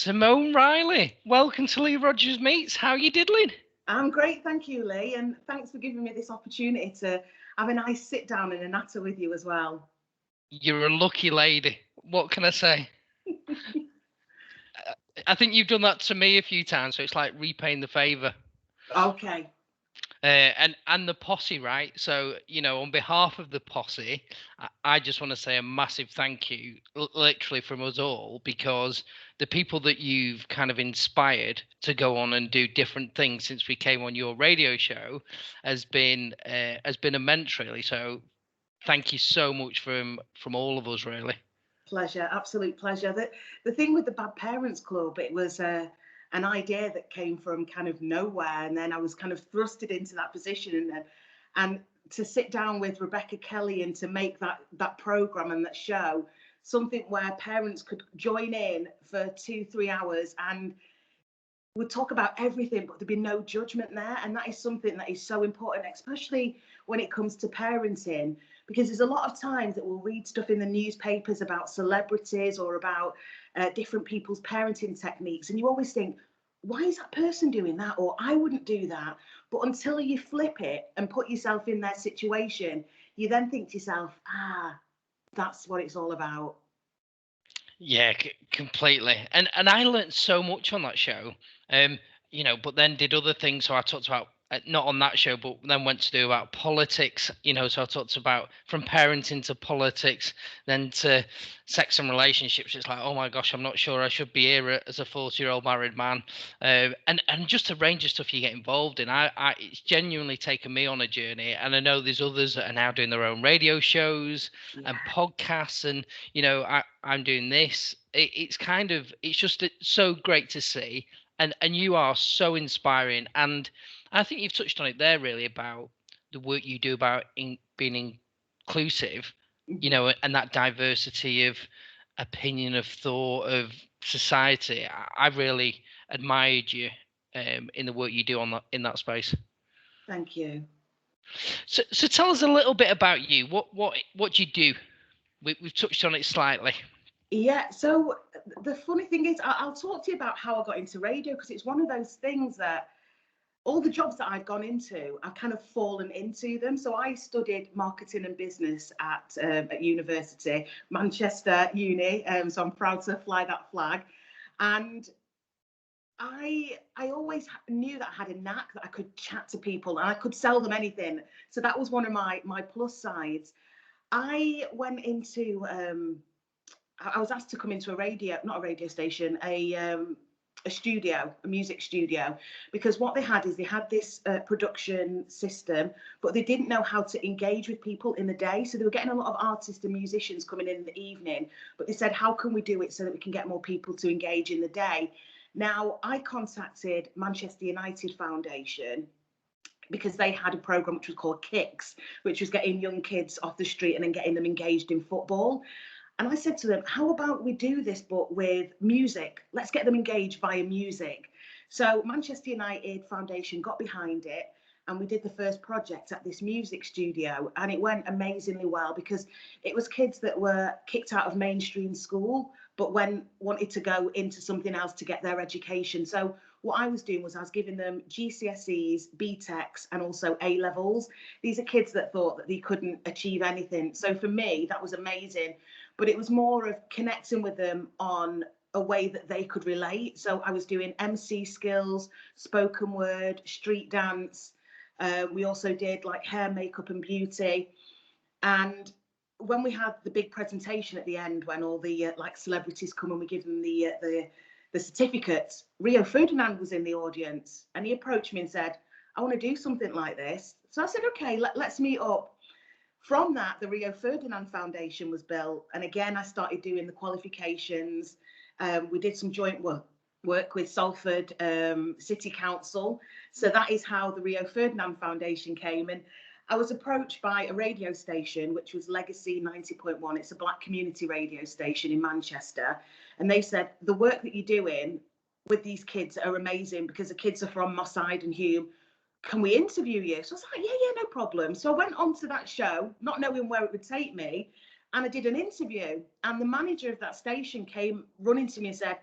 Simone Riley, welcome to Lee Rogers Meets. How you diddling? I'm great, thank you, Lee, and thanks for giving me this opportunity to have a nice sit down and a natter with you as well. You're a lucky lady. What can I say? I think you've done that to me a few times, so it's like repaying the favour. Okay. And the posse, right? So, on behalf of the posse, I just want to say a massive thank you, literally from us all, because the people that you've kind of inspired to go on and do different things since we came on your radio show has been immense, really. So, thank you so much from all of us, really. Pleasure, absolute pleasure. The thing with the Bad Parents Club, it was an idea that came from kind of nowhere, and then I was kind of thrusted into that position, and to sit down with Rebecca Kelly and to make that program and that show something where parents could join in for 2-3 hours and would talk about everything, but there'd be no judgment there. And that is something that is so important, especially when it comes to parenting, because there's a lot of times that we'll read stuff in the newspapers about celebrities or about different people's parenting techniques. And you always think, why is that person doing that? Or I wouldn't do that. But until you flip it and put yourself in their situation, you then think to yourself, that's what it's all about. Yeah, completely. And I learned so much on that show. But then did other things. So I talked about not on that show, but then went to do about politics. So I talked about from parenting to politics, then to sex and relationships. It's like, oh my gosh, I'm not sure I should be here as a 40-year-old married man. And just a range of stuff you get involved in. It's genuinely taken me on a journey, and I know there's others that are now doing their own radio shows and podcasts, and I'm doing this. It's just so great to see, and you are so inspiring, and I think you've touched on it there really about the work you do about being inclusive, and that diversity of opinion, of thought, of society. I really admired you in the work you do in that space. Thank you. So tell us a little bit about you. What do you do? We've touched on it slightly. Yeah, so the funny thing is, I'll talk to you about how I got into radio, because it's one of those things that all the jobs that I've gone into, I've kind of fallen into them. So I studied marketing and business at university, Manchester Uni. So I'm proud to fly that flag. And I always knew that I had a knack, that I could chat to people and I could sell them anything. So that was one of my plus sides. I went into I was asked to come into not a radio station, a studio, a music studio, because what they had is they had this production system, but they didn't know how to engage with people in the day. So they were getting a lot of artists and musicians coming in the evening, but they said, how can we do it so that we can get more people to engage in the day? Now, I contacted Manchester United Foundation because they had a program which was called Kicks, which was getting young kids off the street and then getting them engaged in football. And I said to them, how about we do this, but with music? Let's get them engaged via music. So Manchester United Foundation got behind it, and we did the first project at this music studio, and it went amazingly well because it was kids that were kicked out of mainstream school, but wanted to go into something else to get their education. So what I was doing was I was giving them GCSEs, BTECs, and also A levels. These are kids that thought that they couldn't achieve anything. So for me, that was amazing. But it was more of connecting with them on a way that they could relate. So I was doing MC skills, spoken word, street dance. We also did like hair, makeup, and beauty. And when we had the big presentation at the end, when all the like celebrities come and we give them the certificates, Rio Ferdinand was in the audience, and he approached me and said, I want to do something like this. So I said, okay, let's meet up. From that, the Rio Ferdinand Foundation was built. And again, I started doing the qualifications. We did some joint work with Salford City Council. So that is how the Rio Ferdinand Foundation came. And I was approached by a radio station, which was Legacy 90.1. It's a black community radio station in Manchester. And they said, the work that you're doing with these kids are amazing, because the kids are from Moss Side and Hume. Can we interview you? So I was like, yeah, no problem. So I went on to that show, not knowing where it would take me. And I did an interview. And the manager of that station came running to me and said,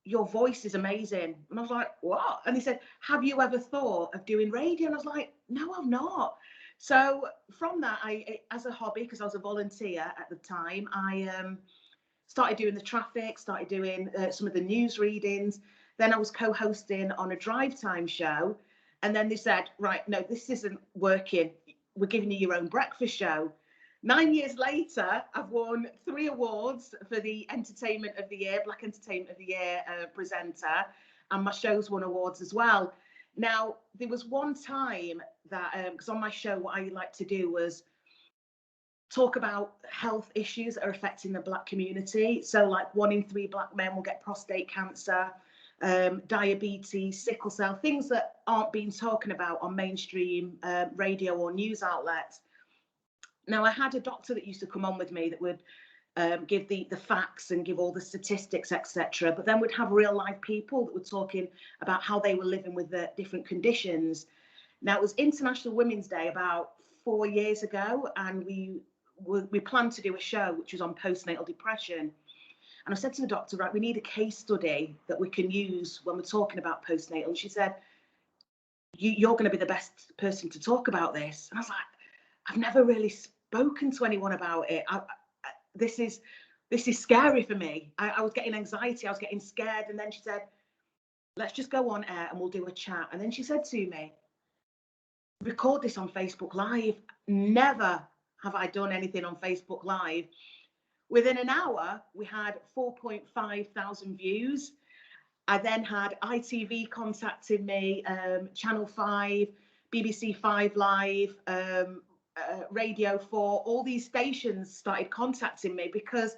your voice is amazing. And I was like, what? And he said, have you ever thought of doing radio? And I was like, no, I've not. So from that, as a hobby, because I was a volunteer at the time, I started doing the traffic, started doing some of the news readings. Then I was co-hosting on a drive time show. And then they said, right, no, this isn't working. We're giving you your own breakfast show. 9 years later, I've won 3 awards for the Entertainment of the Year, Black Entertainment of the Year presenter, and my show's won awards as well. Now, there was one time that, because on my show, what I like to do was talk about health issues that are affecting the Black community. So, like 1 in 3 Black men will get prostate cancer, diabetes, sickle cell, things that aren't being talking about on mainstream radio or news outlets. Now, I had a doctor that used to come on with me that would give the facts and give all the statistics, etc. But then we'd have real life people that were talking about how they were living with the different conditions. Now, it was International Women's Day about 4 years ago, and we planned to do a show which was on postnatal depression. And I said to the doctor, right, we need a case study that we can use when we're talking about postnatal. And she said, you're going to be the best person to talk about this. And I was like, I've never really spoken to anyone about it. This is scary for me. I was getting anxiety. I was getting scared. And then she said, let's just go on air and we'll do a chat. And then she said to me, record this on Facebook Live. Never have I done anything on Facebook Live. Within an hour, we had 4.5 thousand views. I then had ITV contacting me, Channel 5, BBC 5 Live, Radio 4, all these stations started contacting me because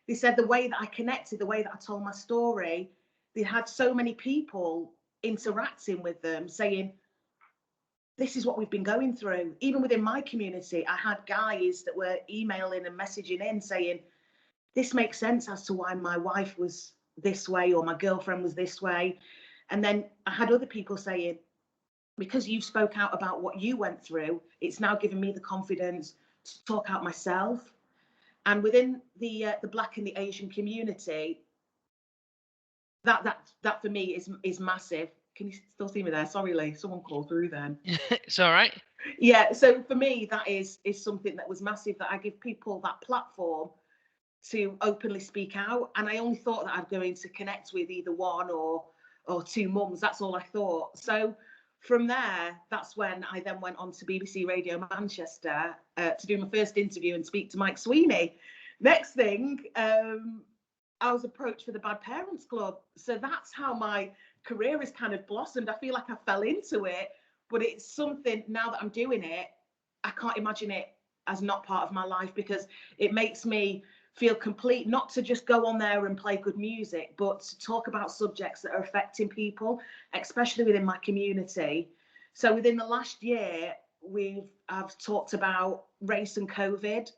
they said the way that I connected, the way that I told my story, they had so many people interacting with them saying, this is what we've been going through. Even within my community, I had guys that were emailing and messaging in saying, this makes sense as to why my wife was this way or my girlfriend was this way. And then I had other people saying, because you spoke out about what you went through, it's now given me the confidence to talk out myself. And within the Black and the Asian community, that for me is massive. Can you still see me there? Sorry, Lee, someone called through then. It's all right. Yeah, so for me, that is something that was massive, that I give people that platform to openly speak out. And I only thought that I'm going to connect with either one or 2 mums. That's all I thought. So from there, that's when I then went on to BBC Radio Manchester to do my first interview and speak to Mike Sweeney. Next thing, I was approached for the Bad Parents Club. So that's how my career has kind of blossomed. I feel like I fell into it, but it's something now that I'm doing it, I can't imagine it as not part of my life, because it makes me feel complete, not to just go on there and play good music, but to talk about subjects that are affecting people, especially within my community. So within the last year, I've talked about race and COVID.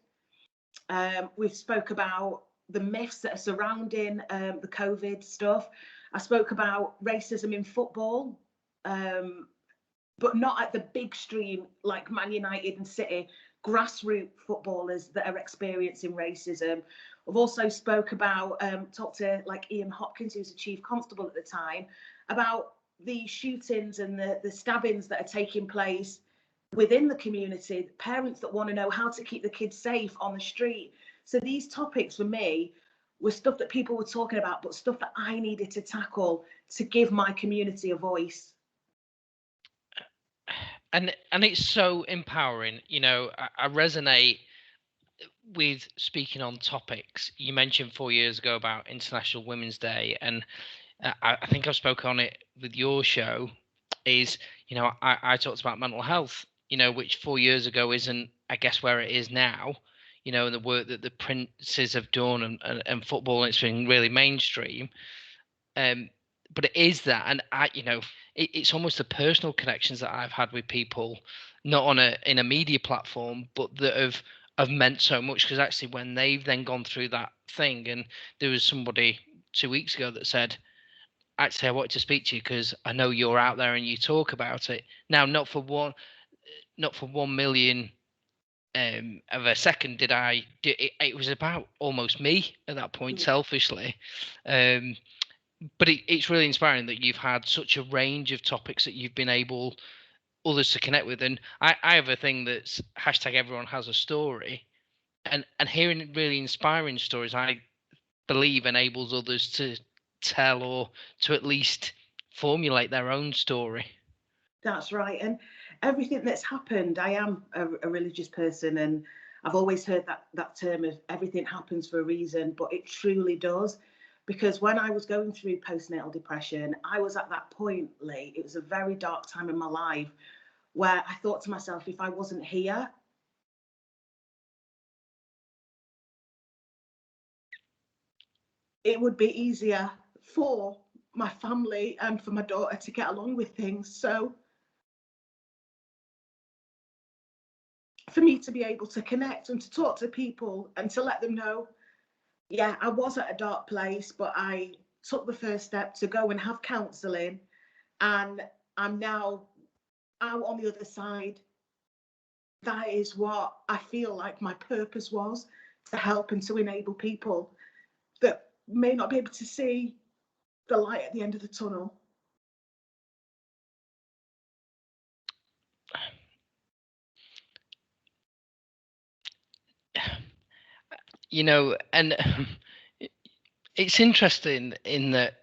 We've spoke about the myths that are surrounding the COVID stuff. I spoke about racism in football, but not at the big stream like Man United and City, grassroots footballers that are experiencing racism. I've also spoke about, talked to like Ian Hopkins, who's the chief constable at the time, about the shootings and the stabbings that are taking place within the community, parents that want to know how to keep the kids safe on the street. So these topics for me were stuff that people were talking about, but stuff that I needed to tackle to give my community a voice. And it's so empowering. I resonate with speaking on topics. You mentioned 4 years ago about International Women's Day, and I think I've spoken on it with your show. Is I talked about mental health, which 4 years ago isn't, I guess, where it is now. And the work that the princes have done and football, and it's been really mainstream. But it is that, and it's almost the personal connections that I've had with people, not in a media platform, but that have meant so much. Because actually, when they've then gone through that thing, and there was somebody 2 weeks ago that said, actually, I wanted to speak to you because I know you're out there and you talk about it. Now, not for 1 million of a second did it was about almost me at that point, selfishly. but it's really inspiring that you've had such a range of topics that you've been able others to connect with. And I have a thing that's hashtag everyone has a story, and hearing really inspiring stories, I believe enables others to tell or to at least formulate their own story. That's right. And everything that's happened, I am a religious person, and I've always heard that term of everything happens for a reason, but it truly does. Because when I was going through postnatal depression, I was at that point, Lee, it was a very dark time in my life where I thought to myself, if I wasn't here, it would be easier for my family and for my daughter to get along with things. So for me to be able to connect and to talk to people and to let them know, yeah, I was at a dark place, but I took the first step to go and have counselling, and I'm now out on the other side. That is what I feel like my purpose was, to help and to enable people that may not be able to see the light at the end of the tunnel. And it's interesting in that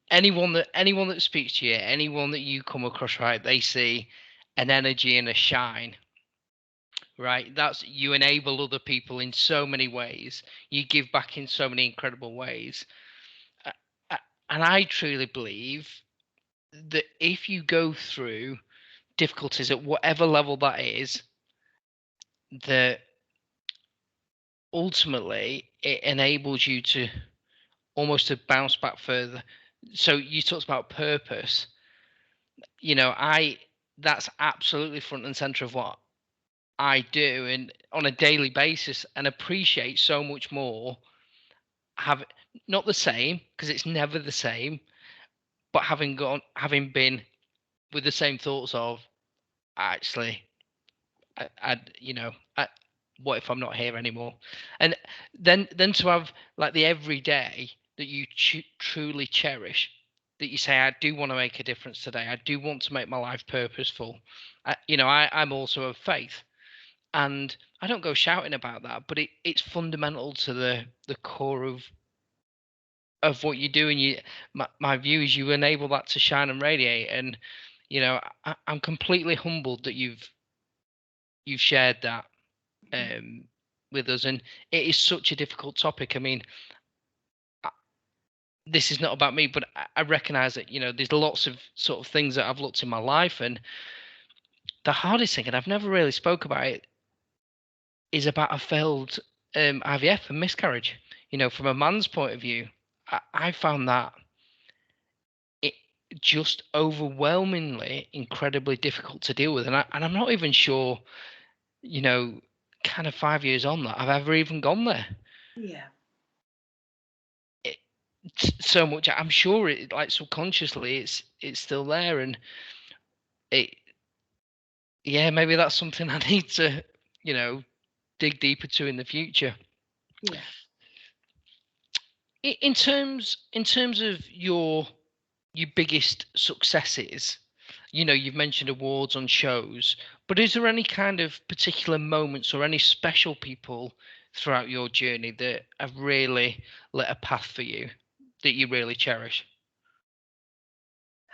anyone that speaks to you, anyone that you come across, right, they see an energy and a shine, right? That's you enable other people in so many ways. You give back in so many incredible ways. Uh, uh, And I truly believe that if you go through difficulties at whatever level that is, that ultimately it enables you to almost to bounce back further. So you talked about purpose. I that's absolutely front and center of what I do and on a daily basis, and appreciate so much more have not the same, because it's never the same, but having been with the same thoughts of actually I, what if I'm not here anymore? And then to have like the everyday that you truly cherish, that you say, I do want to make a difference today. I do want to make my life purposeful. I'm also of faith, and I don't go shouting about that, but it's fundamental to the core of what you do. And my view is you enable that to shine and radiate. And I'm completely humbled that you've shared that um, with us. And it is such a difficult topic. I mean, this is not about me, but I recognize that there's lots of sort of things that I've looked in my life, and the hardest thing, and I've never really spoke about it, is about a failed IVF and miscarriage. From a man's point of view, I found that it just overwhelmingly incredibly difficult to deal with, and I'm not even sure, you know, kind of 5 years on, that I've ever even gone there. Yeah. It, so much, I'm sure it, like, subconsciously it's still there, and it yeah, maybe that's something I need to dig deeper to in the future. Yeah. In terms of your biggest successes, you've mentioned awards on shows, but is there any kind of particular moments or any special people throughout your journey that have really lit a path for you that you really cherish?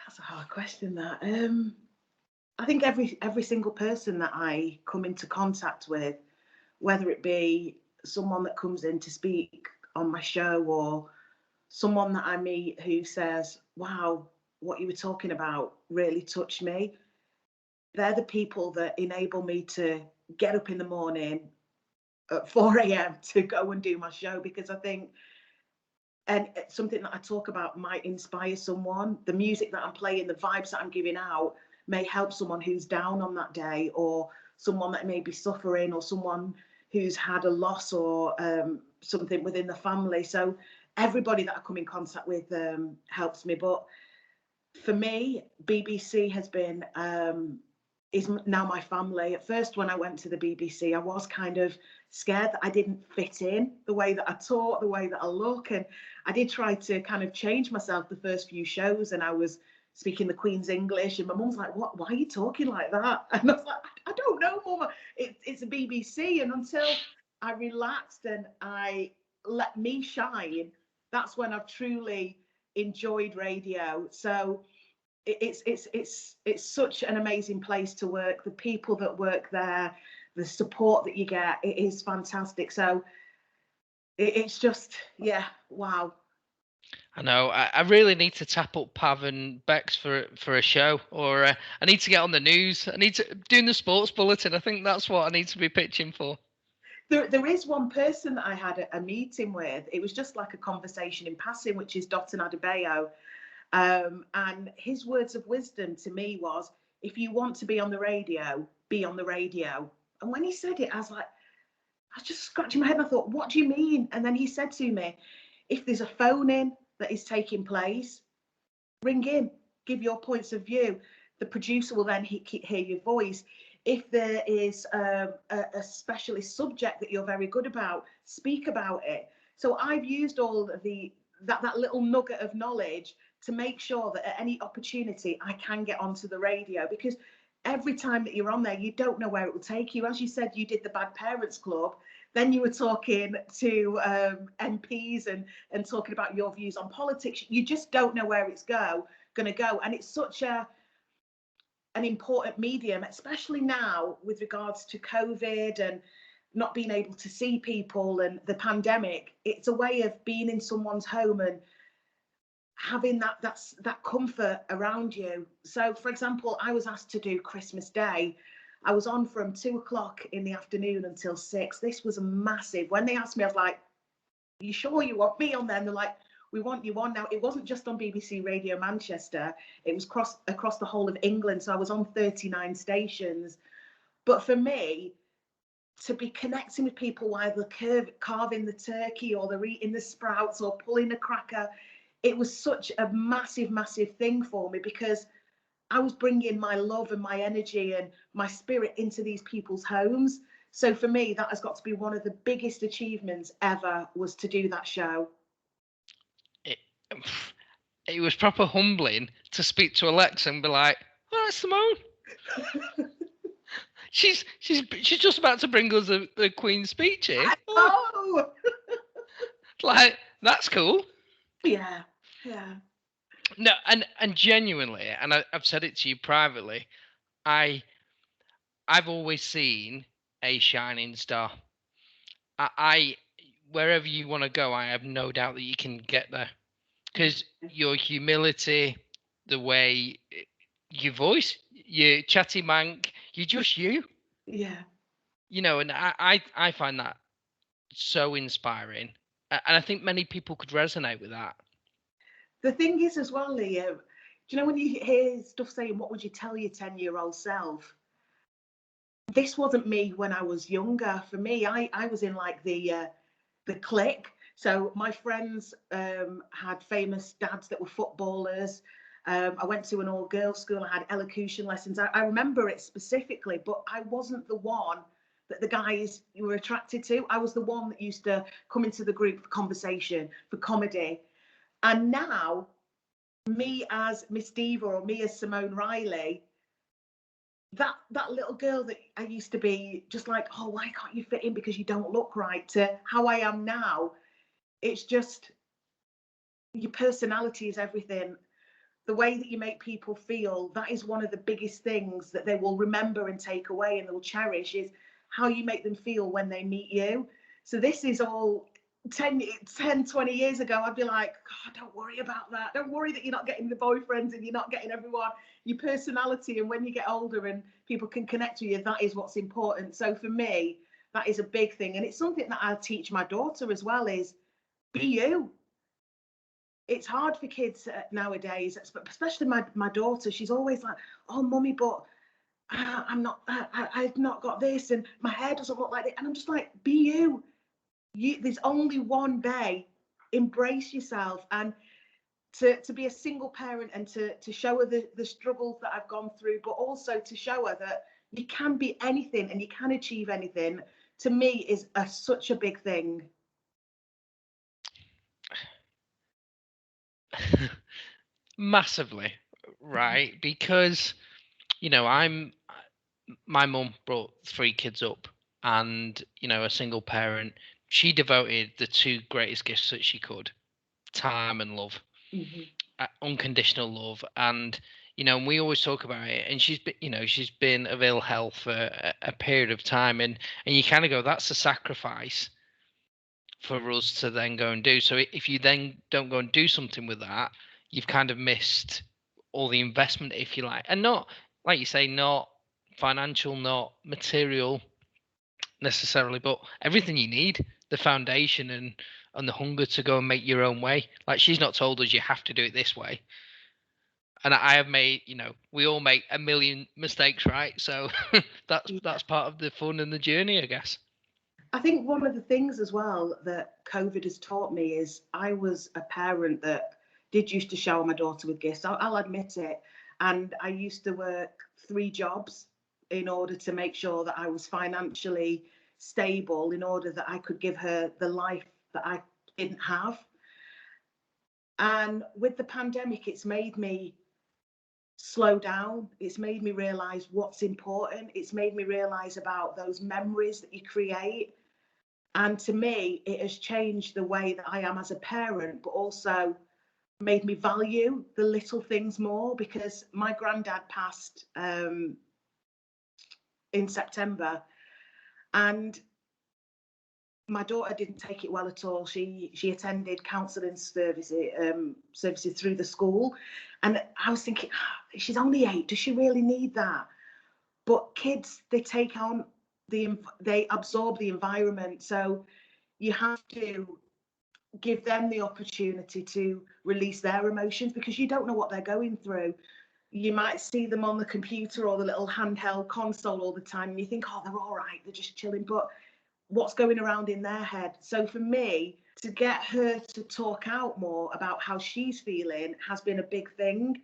That's a hard question. That I think every single person that I come into contact with, whether it be someone that comes in to speak on my show or someone that I meet who says, "Wow, what you were talking about really touched me." They're the people that enable me to get up in the morning at 4 a.m. to go and do my show, because I think, and it's something that I talk about might inspire someone. The music that I'm playing, the vibes that I'm giving out may help someone who's down on that day, or someone that may be suffering, or someone who's had a loss, or something within the family. So everybody that I come in contact with helps me. But for me, BBC has been is now my family. At first, when I went to the BBC, I was kind of scared that I didn't fit in the way that I talk, the way that I look. And I did try to kind of change myself the first few shows, and I was speaking the Queen's English. And my mum's like, "What? Why are you talking like that?" And I was like, "I don't know, Mum. It's a BBC." And until I relaxed and I let me shine, that's when I've truly enjoyed radio. So it's such an amazing place to work. The people that work there, the support that you get, it is fantastic. So it's just, yeah, wow. I know. I really need to tap up Pav and Bex for a show, or I need to get on the news. I need to doing the sports bulletin. I think that's what I need to be pitching for. There is one person that I had a meeting with. It was just like a conversation in passing, which is Dotun Adebayo. And his words of wisdom to me was, if you want to be on the radio, be on the radio. And when he said it, I was like, I was just scratching my head and I thought, what do you mean? And then he said to me, if there's a phone in that is taking place, ring in, give your points of view. The producer will then hear your voice. If there is a specialist subject that you're very good about, speak about it. So I've used all of that little nugget of knowledge to make sure that at any opportunity I can get onto the radio, because every time that you're on there, you don't know where it will take you. As you said, you did the Bad Parents Club. Then you were talking to MPs and talking about your views on politics. You just don't know where it's going to go. And it's such an important medium, especially now with regards to COVID and not being able to see people and the pandemic. It's a way of being in someone's home and having that comfort around you. So, for example, I was asked to do Christmas Day. I was on from 2 o'clock in the afternoon until 6. This was a massive. When they asked me, I was like, "Are you sure you want me on there?" And they're like, "We want you on." Now, it wasn't just on BBC Radio Manchester. It was across the whole of England. So I was on 39 stations. But for me, to be connecting with people while they're carving the turkey or they're eating the sprouts or pulling a cracker, it was such a massive, massive thing for me, because I was bringing my love and my energy and my spirit into these people's homes. So for me, that has got to be one of the biggest achievements ever, was to do that show. It, it was proper humbling to speak to Alexa and be like, "All right, Simone, she's just about to bring us the Queen's speech here." Oh, Like, that's cool. yeah, yeah. No, and genuinely, and I've said it to you privately, I've always seen a shining star. I wherever you want to go, I have no doubt that you can get there, because your humility, the way your voice, your chatty mank, you're just you. Yeah. You know, and I find that so inspiring, and I think many people could resonate with that. The thing is, as well, Leo, do you know when you hear stuff saying, "What would you tell your 10-year-old self?" This wasn't me when I was younger. For me, I was in like the clique. So my friends had famous dads that were footballers. I went to an all-girls school. I had elocution lessons. I remember it specifically, but I wasn't the one that the guys were attracted to. I was the one that used to come into the group for conversation, for comedy. And now, me as Miss Diva or me as Simone Riley, that little girl that I used to be, just like, "Oh, why can't you fit in because you don't look right," to how I am now, it's just, your personality is everything. The way that you make people feel, that is one of the biggest things that they will remember and take away and they'll cherish, is how you make them feel when they meet you. So this is all 10, 20 years ago. I'd be like, "God, don't worry about that. Don't worry that you're not getting the boyfriends and you're not getting everyone." Your personality, and when you get older and people can connect with you, that is what's important. So for me, that is a big thing. And it's something that I teach my daughter as well, is be you. It's hard for kids nowadays, especially my daughter. She's always like, "Oh, mummy, but I'm not, I've not got this, and my hair doesn't look like it." And I'm just like, be you. There's only one day. Embrace yourself. And to be a single parent and to show her the struggles that I've gone through, but also to show her that you can be anything and you can achieve anything, to me is such a big thing. Massively, right? Because, my mum brought 3 kids up, and, a single parent. She devoted the 2 greatest gifts that she could: time and love, Mm-hmm. unconditional love. And, we always talk about it. And she's been of ill health for a period of time. And you kind of go, that's a sacrifice for us to then go and do. So if you then don't go and do something with that, you've kind of missed all the investment, if you like. And not, like you say, not financial, not material necessarily, but everything you need, the foundation and the hunger to go and make your own way. Like, she's not told us you have to do it this way. And I have made, we all make a million mistakes, right? So that's part of the fun and the journey, I guess. I think one of the things as well that COVID has taught me is I was a parent that did used to shower my daughter with gifts. I'll admit it. And I used to work 3 jobs in order to make sure that I was financially stable, in order that I could give her the life that I didn't have. And with the pandemic, it's made me slow down. It's made me realize what's important. It's made me realize about those memories that you create. And to me, it has changed the way that I am as a parent, but also made me value the little things more, because my granddad passed in September, and my daughter didn't take it well at all. She attended counselling services through the school, and I was thinking, she's only 8. Does she really need that? But kids, they take on they absorb the environment. So you have to give them the opportunity to release their emotions, because you don't know what they're going through. You might see them on the computer or the little handheld console all the time, and you think, oh, they're all right, they're just chilling. But what's going around in their head? So for me, to get her to talk out more about how she's feeling has been a big thing.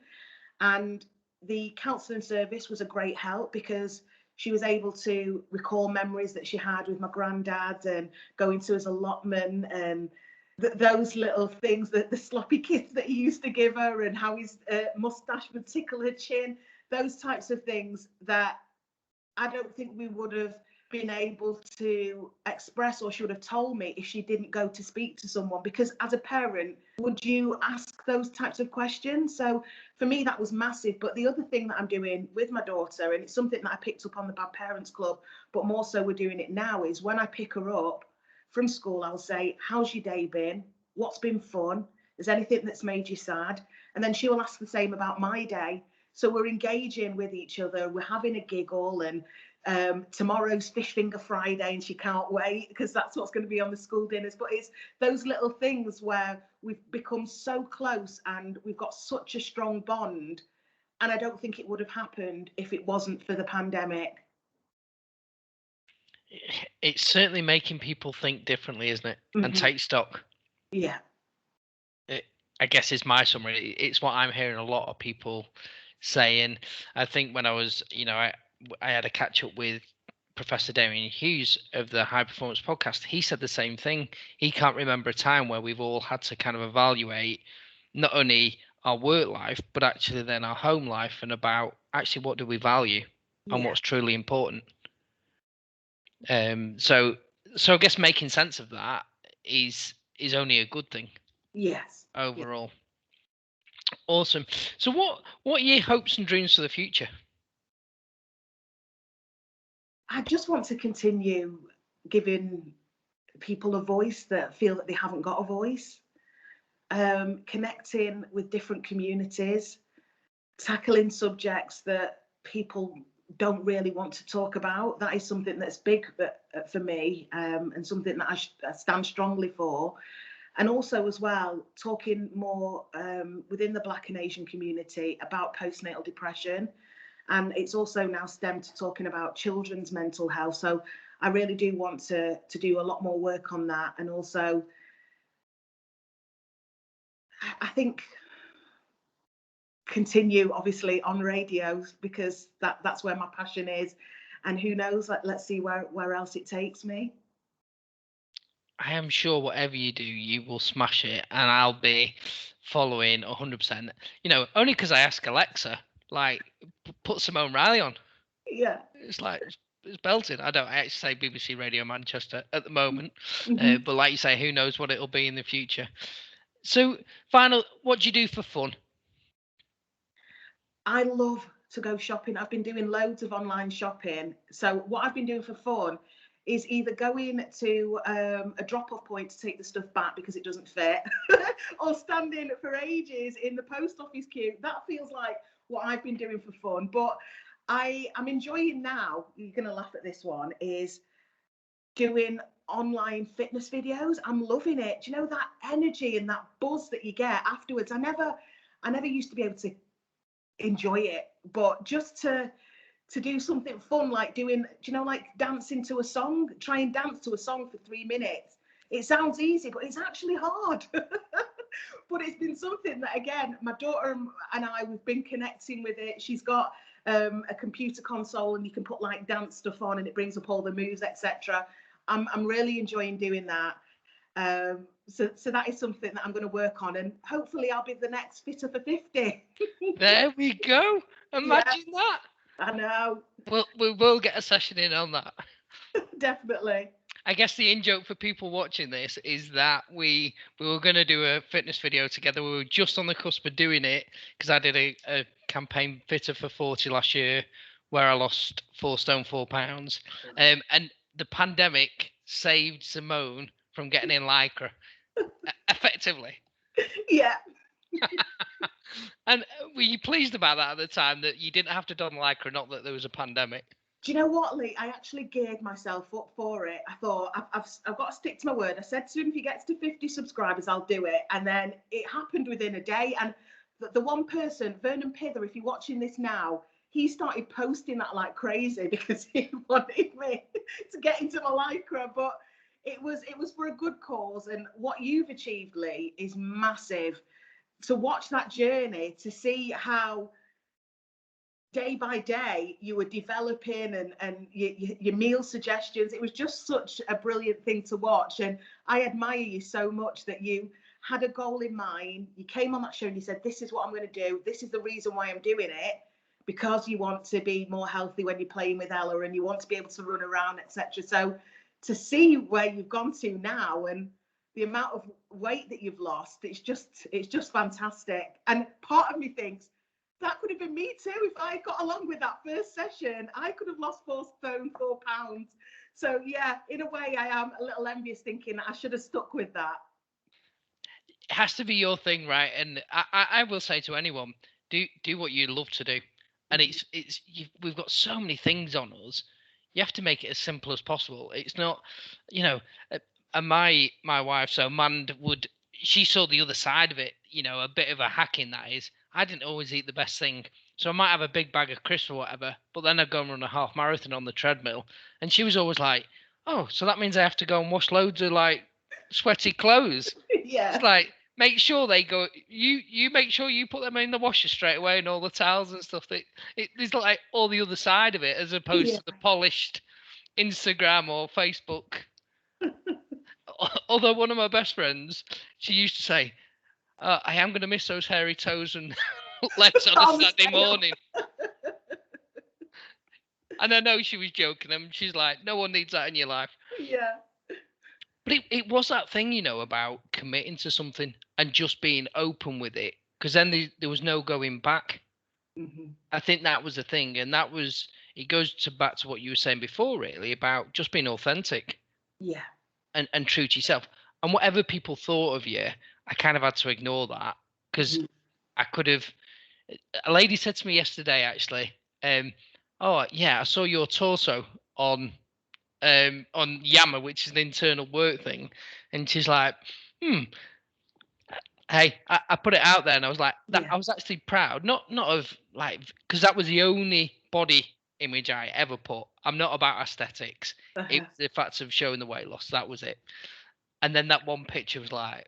And the counselling service was a great help, because she was able to recall memories that she had with my granddad, and going to his allotment, and those little things, that the sloppy kiss that he used to give her, and how his mustache would tickle her chin, those types of things that I don't think we would have been able to express, or she would have told me, if she didn't go to speak to someone. Because as a parent, would you ask those types of questions? So for me, that was massive. But the other thing that I'm doing with my daughter, and it's something that I picked up on the Bad Parents Club, but more so we're doing it now, is when I pick her up from school, I'll say, how's your day been? What's been fun? Is anything that's made you sad? And then she will ask the same about my day. So we're engaging with each other, we're having a giggle, and tomorrow's Fish Finger Friday, and she can't wait, because that's what's going to be on the school dinners. But it's those little things where we've become so close and we've got such a strong bond. And I don't think it would have happened if it wasn't for the pandemic. It's certainly making people think differently, isn't it? And Mm-hmm. take stock. Yeah. I guess is my summary. It's what I'm hearing a lot of people saying. I think when I was, I had a catch up with Professor Damian Hughes of the High Performance Podcast. He said the same thing. He can't remember a time where we've all had to kind of evaluate not only our work life, but actually then our home life, and about actually what do we value and Yeah. what's truly important. So I guess making sense of that is only a good thing. Yes. Overall. Yeah. Awesome. So what are your hopes and dreams for the future? I just want to continue giving people a voice that feel that they haven't got a voice, connecting with different communities, tackling subjects that people don't really want to talk about. That is something that's big for me, and something that I stand strongly for. And also as well, talking more within the Black and Asian community about postnatal depression. And it's also now stemmed to talking about children's mental health. So I really do want to do a lot more work on that. And also, I think continue obviously on radio, because that's where my passion is, and who knows, let's see where else it takes me. I am sure whatever you do, you will smash it, and I'll be following 100%. You know, only because I ask Alexa, like, put Simone Riley on. Yeah. It's like it's belted. I don't. I actually say BBC Radio Manchester at the moment, Mm-hmm. but like you say, who knows what it'll be in the future. So, final, what do you do for fun? I love to go shopping. I've been doing loads of online shopping. So what I've been doing for fun is either going to a drop-off point to take the stuff back because it doesn't fit, or standing for ages in the post office queue. That feels like what I've been doing for fun. But I'm enjoying now, you're going to laugh at this one, is doing online fitness videos. I'm loving it. Do you know that energy and that buzz that you get afterwards? I never used to be able to enjoy it, but just to do something fun, like doing, do you know, like dancing to a song, try and dance to a song for 3 minutes. It sounds easy, but it's actually hard. But it's been something that, again, my daughter and I, we've been connecting with it. She's got a computer console, and you can put like dance stuff on, and it brings up all the moves, etc. I'm really enjoying doing that. So that is something that I'm going to work on, and hopefully I'll be the next Fitter for 50. There we go. Yeah, Imagine that. I know. We will get a session in on that. Definitely. I guess the in joke for people watching this is that we were going to do a fitness video together. We were just on the cusp of doing it because I did a campaign Fitter for 40 last year where I lost 4 stone 4 pounds. And the pandemic saved Simone from getting in lycra, effectively. Yeah. And were you pleased about that at the time, that you didn't have to don lycra, not that there was a pandemic? Do you know what, Lee? I actually geared myself up for it. I thought, I've got to stick to my word. I said to him, if he gets to 50 subscribers, I'll do it. And then it happened within a day. And the one person, Vernon Pither, if you're watching this now, he started posting that like crazy because he wanted me to get into my lycra. But it was for a good cause. And what you've achieved, Lee, is massive. To watch that journey, to see how day by day you were developing, and your meal suggestions, it was just such a brilliant thing to watch. And I admire you so much that you had a goal in mind. You came on that show and you said, this is what I'm going to do, this is the reason why I'm doing it, because you want to be more healthy when you're playing with Ella, and you want to be able to run around, etc. So to see where you've gone to now, and the amount of weight that you've lost, it's just fantastic. And part of me thinks, that could have been me too. If I got along with that first session, I could have lost 4 stone 4 pounds. So yeah, in a way, I am a little envious, thinking I should have stuck with that. It has to be your thing, right? And I will say to anyone, do what you love to do. And we've got so many things on us. You have to make it as simple as possible. It's not, you know, and my wife, so Mand, she saw the other side of it, a bit of a hacking, that is. I didn't always eat the best thing. So I might have a big bag of crisps or whatever, but then I'd go and run a half marathon on the treadmill. And she was always like, oh, so that means I have to go and wash loads of like sweaty clothes. Yeah. It's like, make sure they go. You make sure you put them in the washer straight away, and all the towels and stuff. There's like all the other side of it, as opposed Yeah. to the polished Instagram or Facebook. Although one of my best friends, she used to say, "I am going to miss those hairy toes and legs on a On the Saturday scale. morning." And I know she was joking, and she's like, "No one needs that in your life." Yeah. But it was that thing, about committing to something and just being open with it, because then there was no going back. Mm-hmm. I think that was the thing, and it goes back to what you were saying before, really, about just being authentic Yeah. and true to yourself. And whatever people thought of you, I kind of had to ignore that, because Mm-hmm. I could have. A lady said to me yesterday, actually, "Oh yeah, I saw your torso on Yammer, which is an internal work thing," and she's like, "Hmm." Hey, I put it out there, and I was like, that Yeah. I was actually proud, not of like, because that was the only body image I ever put. I'm not about aesthetics. It Uh-huh. was the fact of showing the weight loss. That was it. And then that one picture was like,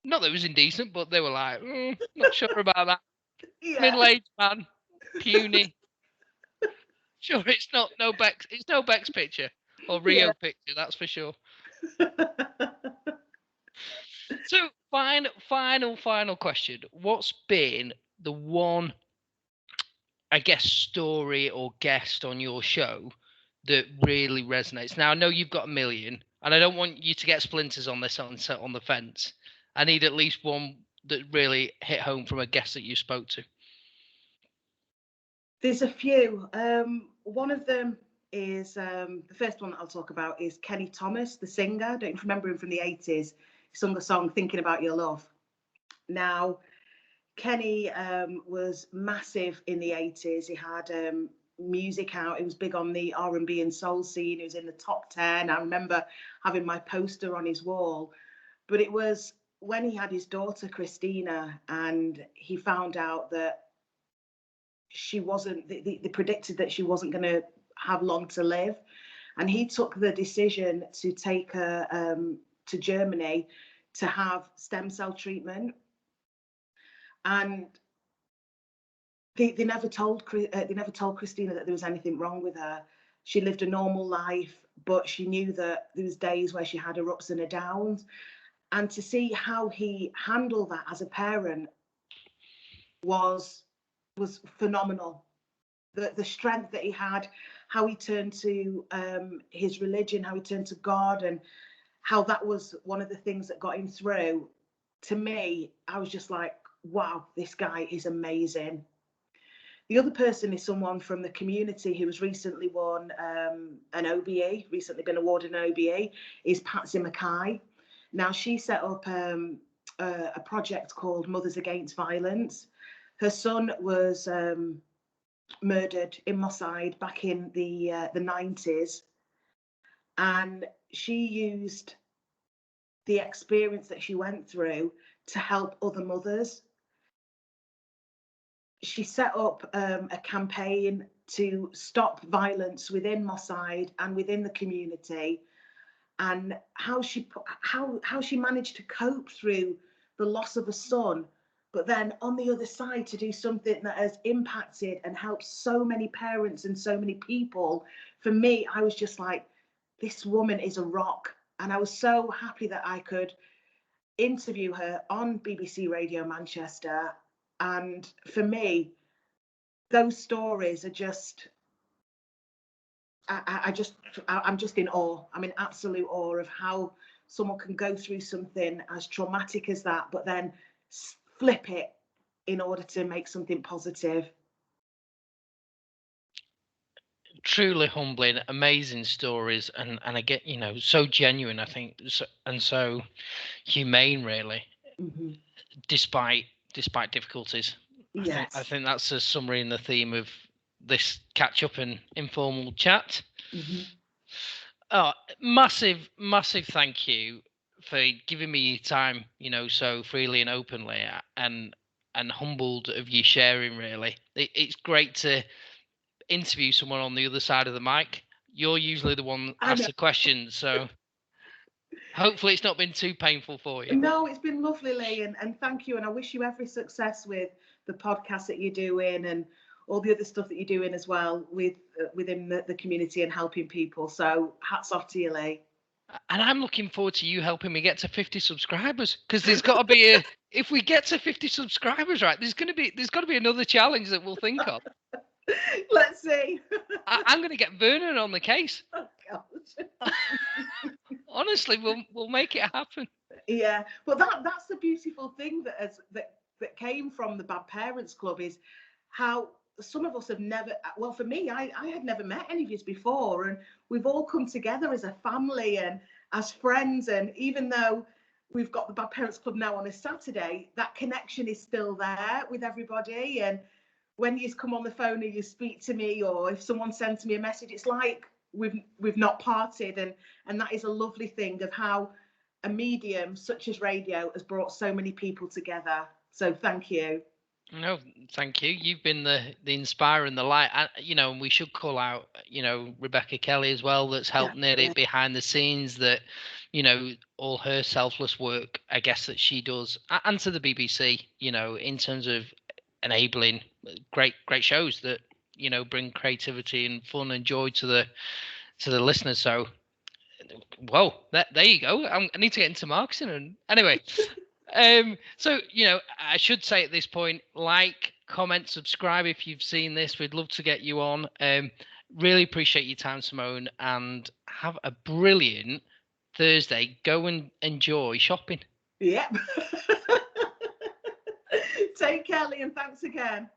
not that it was indecent, but they were like, not sure about that. Yeah, Middle-aged man, puny. Sure, it's not no Bex. It's no Bex picture or yeah. Rio picture. That's for sure. So, final question. What's been the one, I guess, story or guest on your show that really resonates? Now, I know you've got a million, and I don't want you to get splinters on this on the fence. I need at least one that really hit home from a guest that you spoke to. There's a few. One of them is the first one that I'll talk about is Kenny Thomas, the singer. Don't you remember him from the 80s? He sung the song "Thinking About Your Love." Now, Kenny was massive in the 80s. He had music out. He was big on the R&B and soul scene. He was in the top 10. I remember having my poster on his wall. But it was when he had his daughter Christina, and he found out that she wasn't. They predicted that she wasn't going to have long to live, and he took the decision to take her to Germany to have stem cell treatment. And they never told Christina that there was anything wrong with her. She lived a normal life, but she knew that there was days where she had her ups and her downs. And to see how he handled that as a parent was phenomenal. The strength that he had, how he turned to his religion, how he turned to God, and how that was one of the things that got him through. To me, I was just like, wow, this guy is amazing. The other person is someone from the community who has recently won an OBE, recently been awarded an OBE, is Patsy Mackay. Now, she set up a project called Mothers Against Violence. Her son was murdered in Mossad back in the 90s, and she used the experience that she went through to help other mothers. She set up a campaign to stop violence within Mossad and within the community, and how she managed to cope through the loss of a son, but then on the other side to do something that has impacted and helped so many parents and so many people. For me, I was just like, this woman is a rock, and I was so happy that I could interview her on BBC Radio Manchester. And for me, those stories are just I just I'm just in awe. I'm in absolute awe of how someone can go through something as traumatic as that, but then flip it in order to make something positive. Truly humbling, amazing stories, and I get, so genuine. I think, and so humane, really, Hmm. despite difficulties. I Yes. think that's a summary in the theme of this catch up and informal chat. Hmm. Oh, massive thank you for giving me your time, so freely and openly, and humbled of you sharing. Really, it's great to interview someone on the other side of the mic. You're usually the one I asked know. the questions, so hopefully it's not been too painful for you. No, it's been lovely, Lee, and thank you. And I wish you every success with the podcast that you're doing and all the other stuff that you're doing as well within the community and helping people. So hats off to you, Lee. And I'm looking forward to you helping me get to 50 subscribers, because there's got to be a. If we get to 50 subscribers, right, there's got to be another challenge that we'll think of. Let's see. I'm going to get Vernon on the case. Oh, gosh. Honestly, we'll make it happen. Yeah, but that's the beautiful thing that came from the Bad Parents Club is how some of us have never. Well, for me, I had never met any of you before, and we've all come together as a family and as friends. And even though we've got the Bad Parents Club now on a Saturday, that connection is still there with everybody. And when you come on the phone and you speak to me, or if someone sends me a message, it's like we've not parted, and that is a lovely thing of how a medium such as radio has brought so many people together. So thank you. No, thank you. You've been the inspire and the light. And we should call out, Rebecca Kelly as well, that's helped knit Definitely. it behind the scenes. That, all her selfless work, I guess, that she does, and to the BBC, in terms of enabling great shows that bring creativity and fun and joy to the listeners. So, whoa, there you go. I need to get into marketing. And anyway, so I should say at this point, like, comment, subscribe if you've seen this. We'd love to get you on. Really appreciate your time, Simone, and have a brilliant Thursday. Go and enjoy shopping. Yep. Take care, Liam. Thanks again.